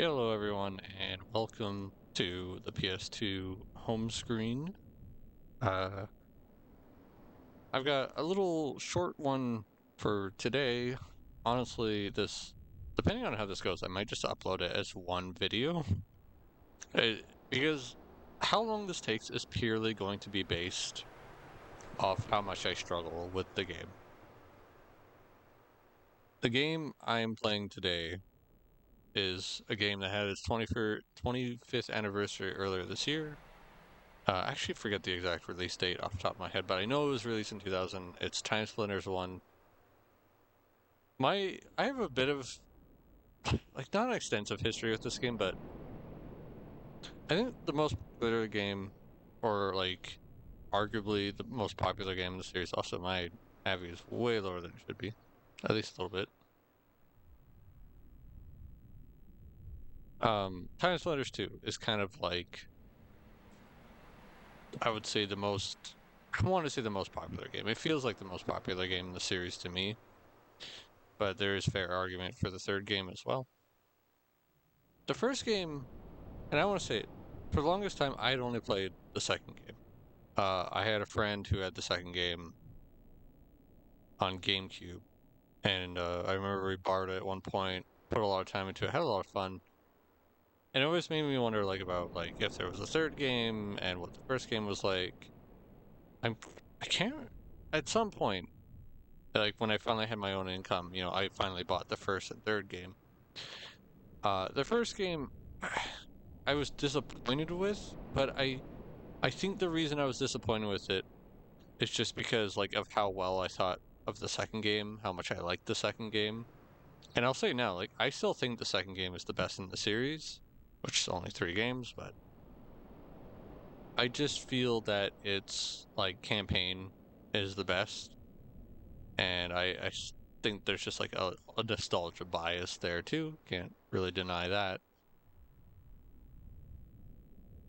Hello everyone and welcome to the PS2 home screen. Uh, I've got a little short one for today. Honestly, depending on how this goes, I might just upload it as one video. Because how long this takes is purely going to be based off how much I struggle with the game. The game I'm playing today is a game that had its 25th anniversary earlier this year. I actually forget the exact release date off the top of my head, but I know it was released in 2000. It's TimeSplitters 1. I have a bit of, like, not an extensive history with this game, but I think the most popular game, or, like, arguably the most popular game in the series, also my Avi is way lower than it should be. At least a little bit. TimeSplitters 2 is kind of like, I would say I want to say the most popular game. It feels like the most popular game in the series to me. But there is fair argument for the third game as well. The first game, and I want to say it, for the longest time, I had only played the second game. I had a friend who had the second game on GameCube, and I remember we borrowed it at one point, put a lot of time into it, had a lot of fun, and it always made me wonder, like, about like if there was a third game and what the first game was like. I can't. At some point, like when I finally had my own income, I finally bought the first and third game. The first game, I was disappointed with, but I think the reason I was disappointed with it is just because like of how well I thought of the second game, how much I liked the second game. And I'll say now, like I still think the second game is the best in the series, which is only 3 games, but I just feel that its like campaign is the best, and I think there's just like a nostalgia bias there too. Can't really deny that.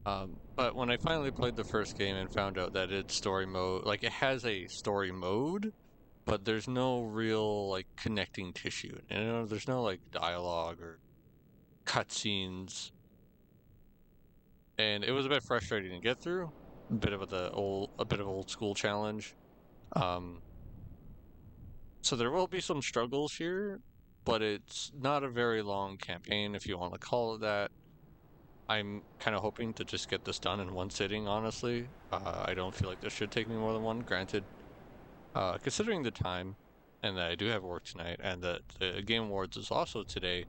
But when I finally played the first game and found out that its story mode, like it has a story mode, but there's no real like connecting tissue. And there's no like dialogue or cutscenes. And it was a bit frustrating to get through. A bit of old school challenge. So there will be some struggles here, but it's not a very long campaign if you want to call it that. I'm kind of hoping to just get this done in one sitting, honestly. I don't feel like this should take me more than one. Granted, considering the time, and that I do have work tonight, and that the Game Awards is also today,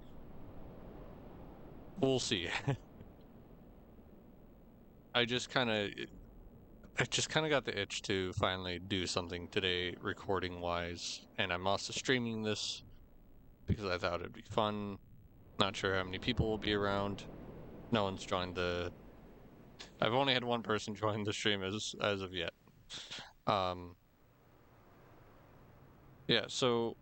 we'll see. I just kind of, I just kind of got the itch to finally do something today, recording-wise, and I'm also streaming this because I thought it'd be fun. Not sure how many people will be around. No one's joined the. I've only had one person join the stream as of yet. Yeah, so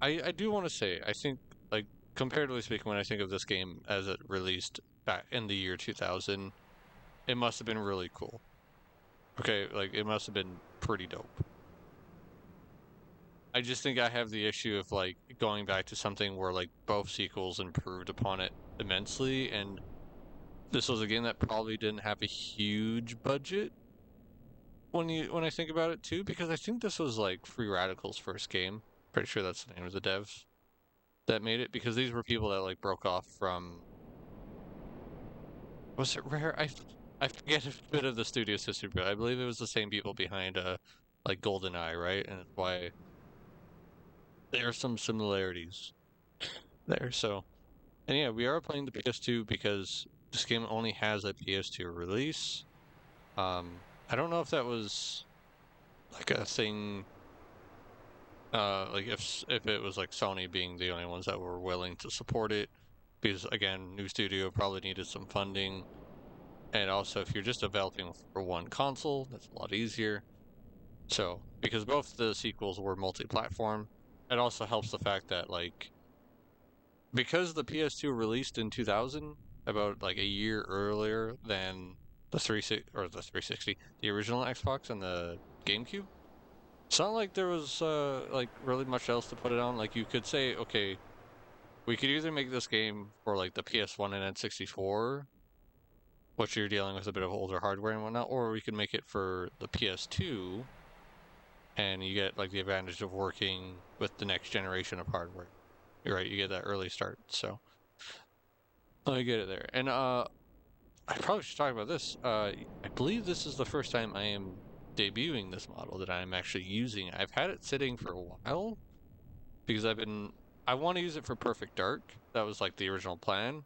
I do want to say I think like comparatively speaking, when I think of this game as it released back in the year 2000, it must have been really cool. Okay, like it must have been pretty dope. I just think I have the issue of like going back to something where like both sequels improved upon it immensely, and this was a game that probably didn't have a huge budget when I think about it too, because I think this was like Free Radical's first game. Pretty sure that's the name of the devs that made it, because these were people that like broke off from, was it Rare? I forget a bit of the studio's history, but I believe it was the same people behind like GoldenEye, right? And that's why there are some similarities there. So, and yeah, we are playing the PS2 because this game only has a PS2 release. I don't know if that was like a thing, like if it was like Sony being the only ones that were willing to support it, because again, new studio probably needed some funding, and also if you're just developing for one console, that's a lot easier. So because both the sequels were multi-platform, it also helps the fact that like because the PS2 released in 2000, about like a year earlier than the 360, the original Xbox and the GameCube. It's not like there was like really much else to put it on. Like you could say, okay, We could either make this game for like the PS1 and N64, which you're dealing with a bit of older hardware and whatnot, or we could make it for the PS2, and you get like the advantage of working with the next generation of hardware. You're right, you get that early start. So I get it there. And I probably should talk about this. I believe this is the first time I am debuting this model that I'm actually using. I've had it sitting for a while because I want to use it for Perfect Dark. That was like the original plan.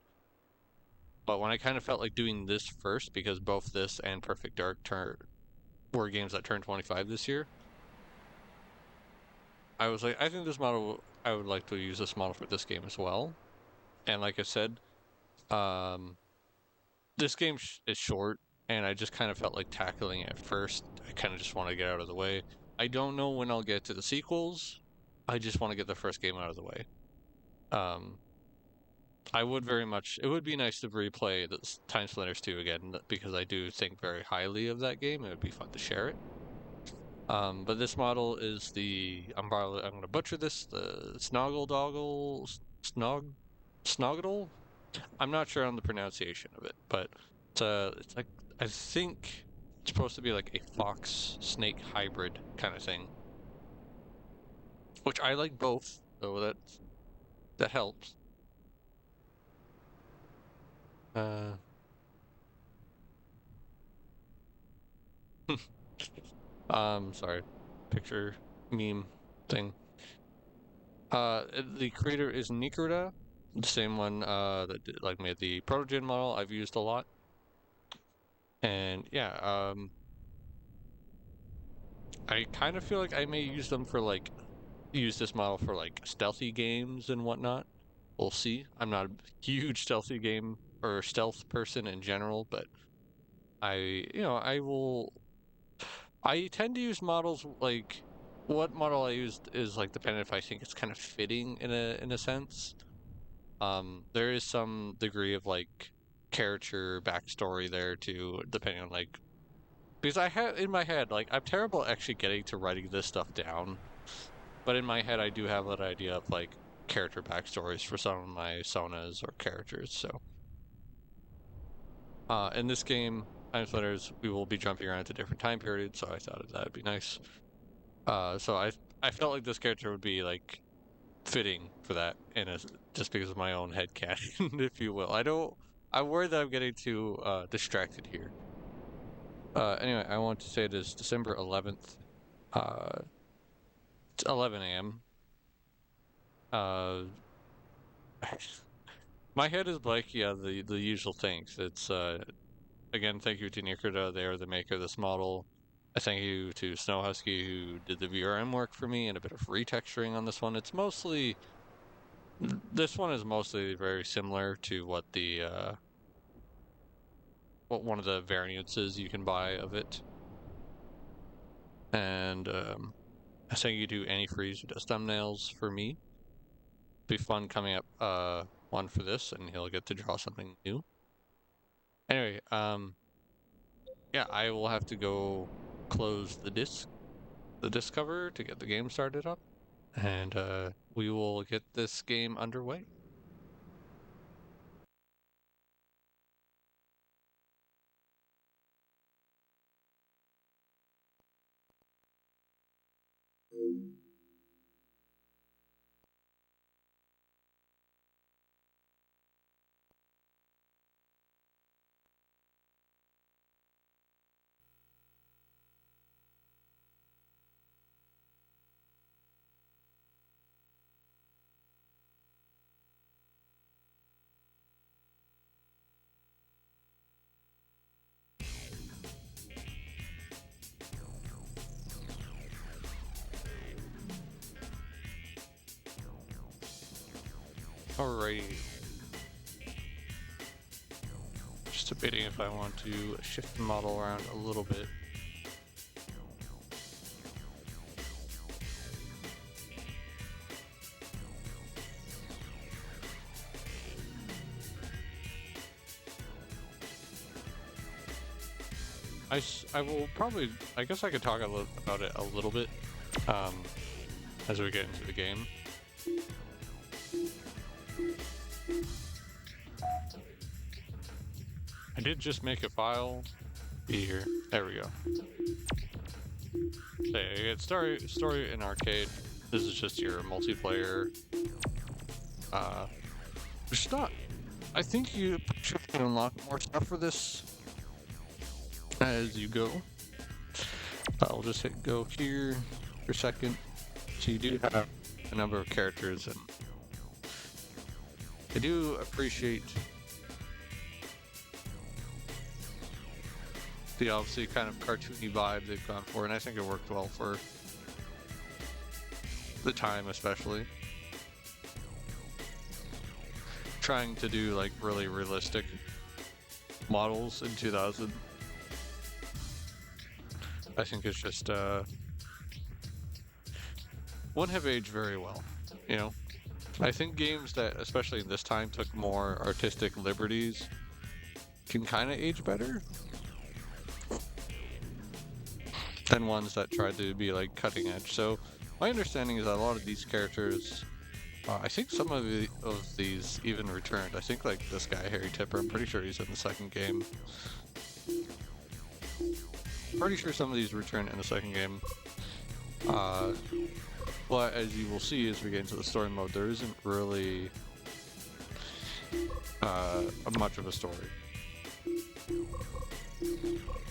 But when I kind of felt like doing this first, because both this and Perfect Dark were games that turned 25 this year, I was like, I think this model, I would like to use this model for this game as well. And like I said, this game is short, and I just kind of felt like tackling it first. I kind of just want to get out of the way. I don't know when I'll get to the sequels. I just want to get the first game out of the way. I would very much. It would be nice to replay the Timesplitters 2 again, because I do think very highly of that game. It would be fun to share it. But this model is I'm going to butcher this, the Snoggle? I'm not sure on the pronunciation of it, but it's like, I think it's supposed to be like a fox-snake hybrid kind of thing. Which I like both, so that helps. Sorry, picture meme thing. The creator is Nicoreda, the same one that made the Protogen model I've used a lot. And yeah, I kind of feel like I may use them for use this model for like stealthy games and whatnot. We'll see. I'm not a huge stealthy game or stealth person in general, but I tend to use models like, what model I used is like dependent if I think it's kind of fitting in a sense. There is some degree of like character backstory there too, depending on like, because I have in my head, like, I'm terrible at actually getting to writing this stuff down, but in my head I do have that idea of like character backstories for some of my Sonas or characters. So in this game, Timespitters, we will be jumping around to different time periods, so I thought that would be nice. So I felt like this character would be like fitting for that, just because of my own headcanon, if you will. I'm worried that I'm getting too distracted here. Anyway, I want to say it is December 11th. It's 11 a.m. My head is blank. Yeah, the usual things. It's again, thank you to Nicoreda. They are the maker of this model. A thank you to Snowhusky, who did the VRM work for me and a bit of retexturing on this one. This one is mostly very similar to what one of the variances you can buy of it. And I thank you to Annie-Freeze, who does thumbnails for me. Be fun coming up one for this, and he'll get to draw something new. Anyway, yeah, I will have to go close the disc cover to get the game started up, and we will get this game underway. Alrighty. Just debating if I want to shift the model around a little bit. I will probably, I guess I could talk about it a little bit as we get into the game. did just make a file. Be here. There we go. So yeah, you get story in arcade. This is just your multiplayer. It's not. I think you should unlock more stuff for this as you go. I'll just hit go here for a second. So you do have a number of characters, and I do appreciate the obviously kind of cartoony vibe they've gone for, and I think it worked well for the time, especially. Trying to do like really realistic models in 2000, I think it's just wouldn't have aged very well, you know. I think games that, especially in this time, took more artistic liberties can kind of age better than ones that tried to be like cutting edge. So my understanding is that a lot of these characters, I think some of these even returned. I think like this guy, Harry Tipper, I'm pretty sure he's in the second game. Pretty sure some of these returned in the second game. But as you will see as we get into the story mode, there isn't really much of a story.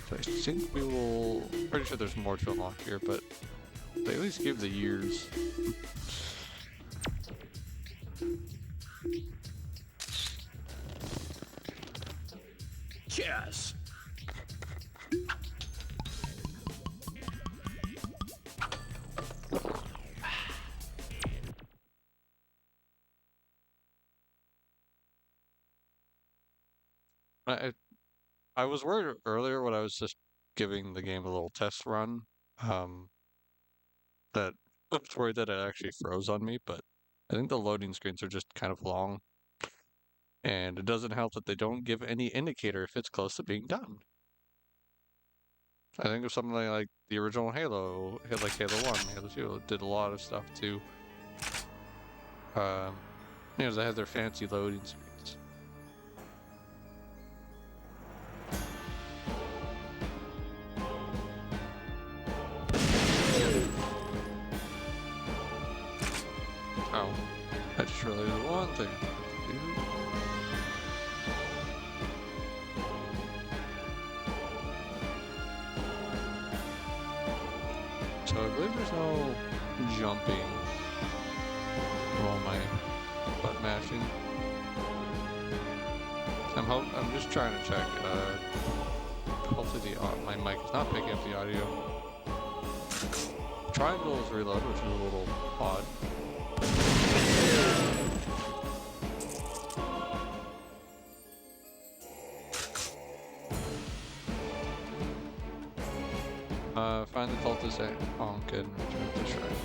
So I think we will, pretty sure there's more to unlock here, but they at least give the years. Yes. I was worried earlier when I was just giving the game a little test run, that I was worried that it actually froze on me, but I think the loading screens are just kind of long, and it doesn't help that they don't give any indicator if it's close to being done. I think of something like the original Halo, like Halo 1, Halo 2, did a lot of stuff to, you know, they had their fancy loading screens. Oh, I just realized one thing. So I believe there's no jumping while my butt mashing. I'm just trying to check. Hopefully my mic is not picking up the audio. Triangle is reload, which is a little odd. Find the cultist at Honk and return to shrine.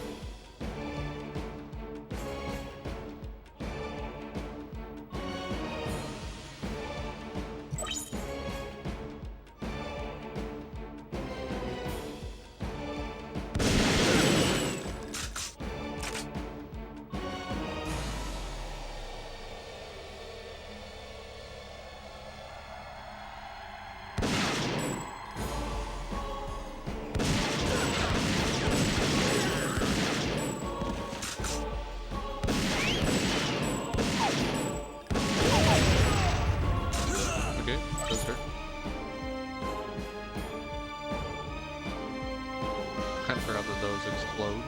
Kind of forgot that those explode.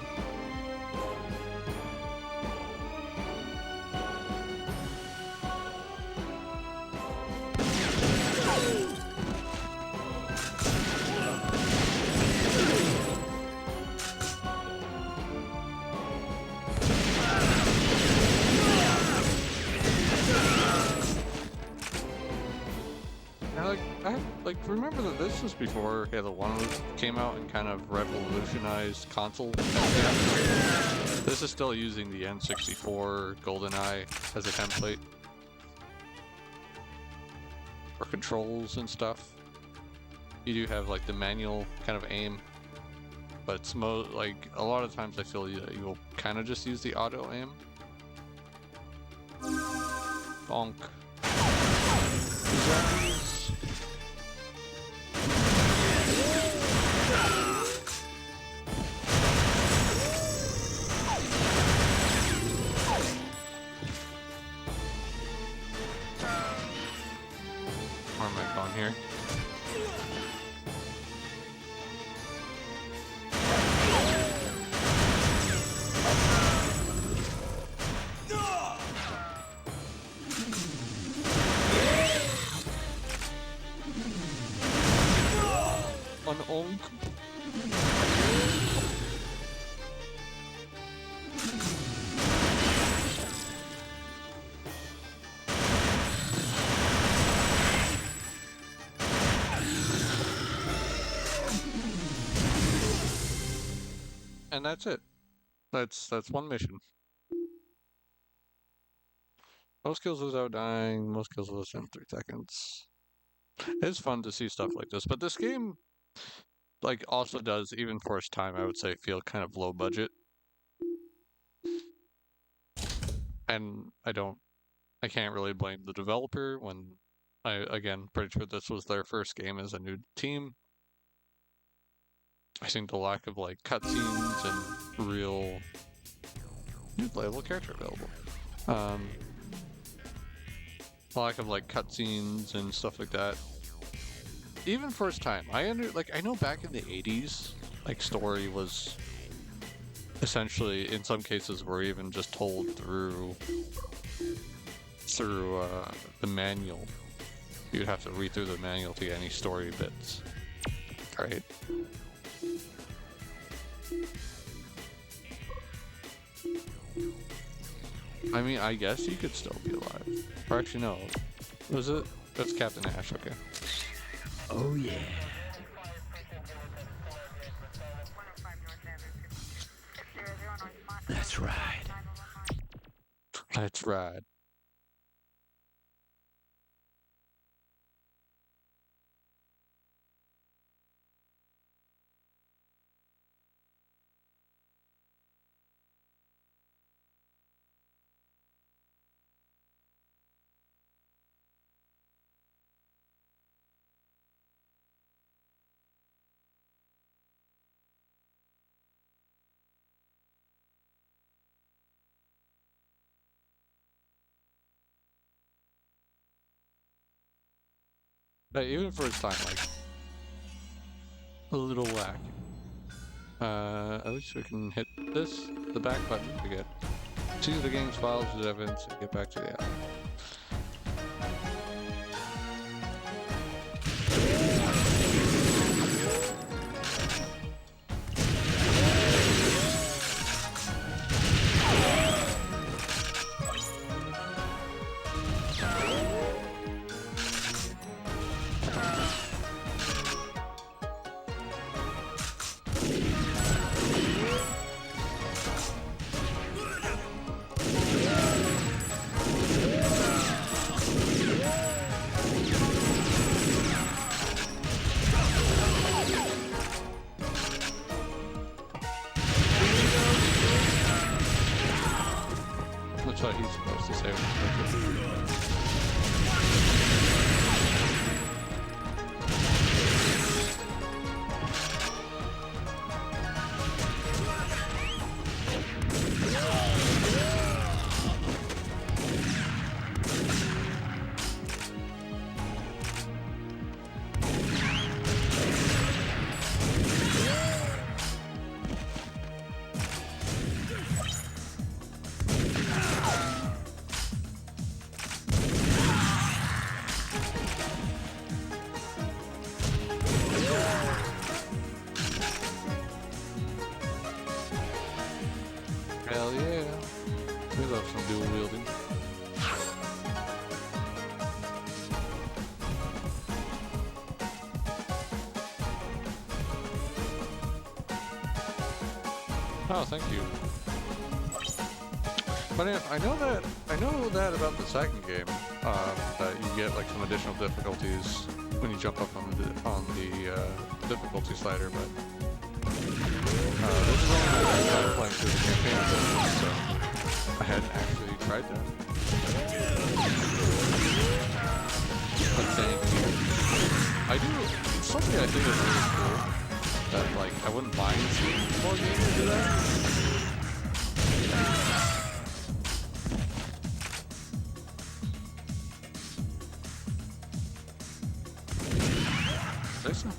Remember that this was before Halo 1 came out and kind of revolutionized console. This is still using the N64 GoldenEye as a template for controls and stuff. You do have like the manual kind of aim, but it's like a lot of times I feel you'll kind of just use the auto aim. Bonk. here. An onk. And that's it. That's one mission. Most kills without dying, most kills within 3 seconds. It's fun to see stuff like this, but this game, like, also does, even for its time, I would say, feel kind of low budget. And I can't really blame the developer when again, pretty sure this was their first game as a new team. I think the lack of, like, cutscenes and real new playable character available. The lack of, like, cutscenes and stuff like that. Even first time, I know back in the 80s, like, story was essentially, in some cases, were even just told through the manual. You'd have to read through the manual to get any story bits. Right? I mean, I guess you could still be alive. Or actually, no. Was it? That's Captain Ash, okay. Oh, yeah. That's right. That's right. But even for its time, like, a little whack. At least we can hit the back button to get see the game's files as evidence and get back to the app. That's what he's supposed to say. Hell yeah. We love some dual wielding. Oh, thank you. But I know that about the second game, that you get like some additional difficulties when you jump up on the difficulty slider, but this is only my first time playing through the campaign, so I hadn't actually tried that. But saying, something I think is really cool, that like I wouldn't mind seeing more games do that. Just, oh,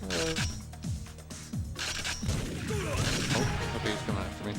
okay, he's coming after me.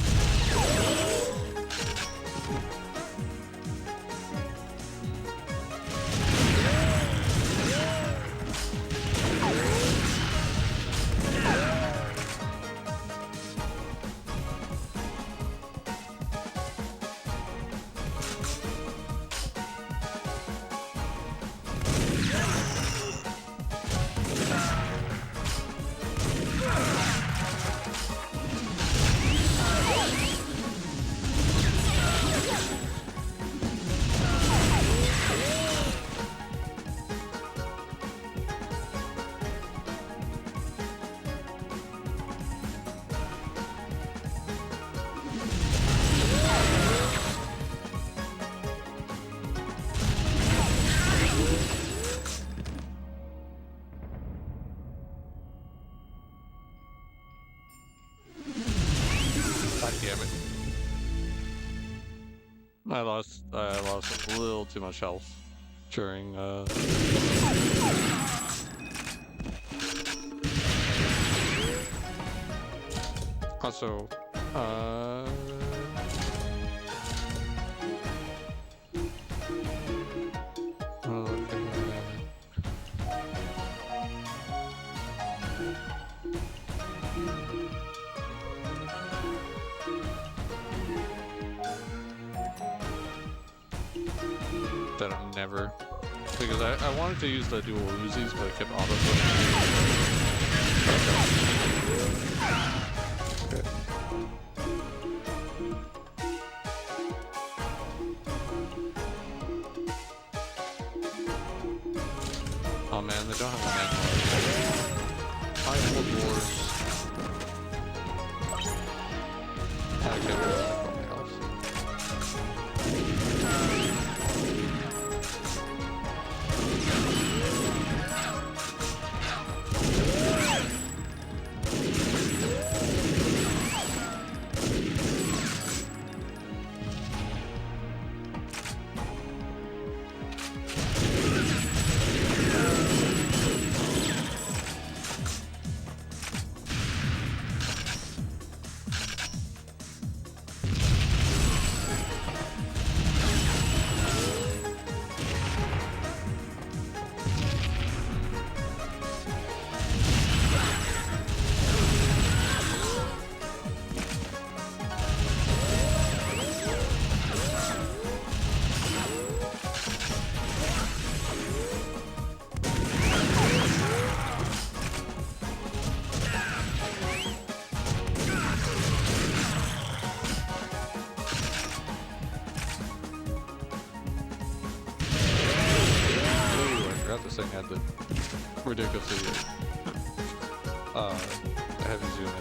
God damn it. I lost a little too much health during also that I'm never, because I wanted to use the dual Uzis, but it kept auto okay. Oh man, they don't have a manual. I hold wars. I can't really my health. This thing had the ridiculously heavy zoom in.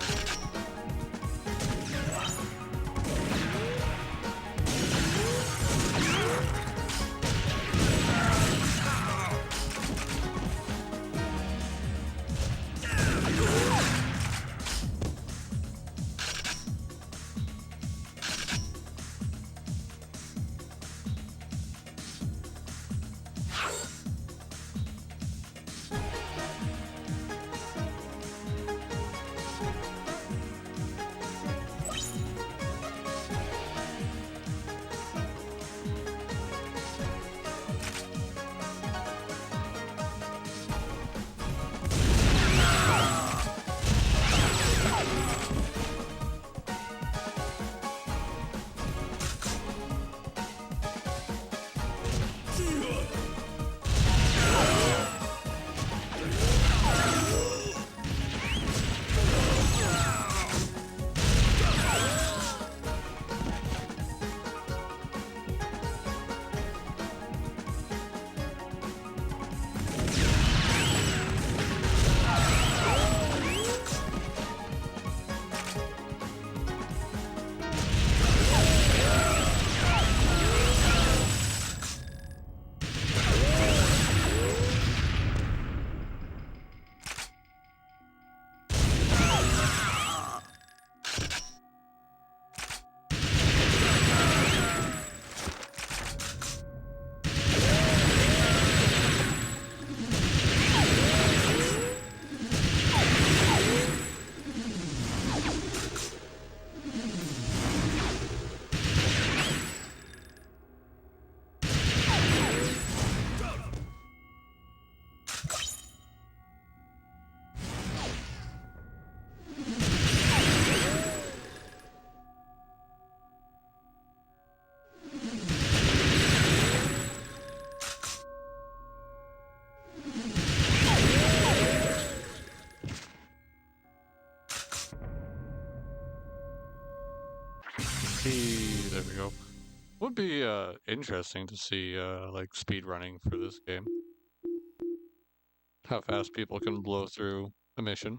would be interesting to see like speed running for this game. How fast people can blow through a mission.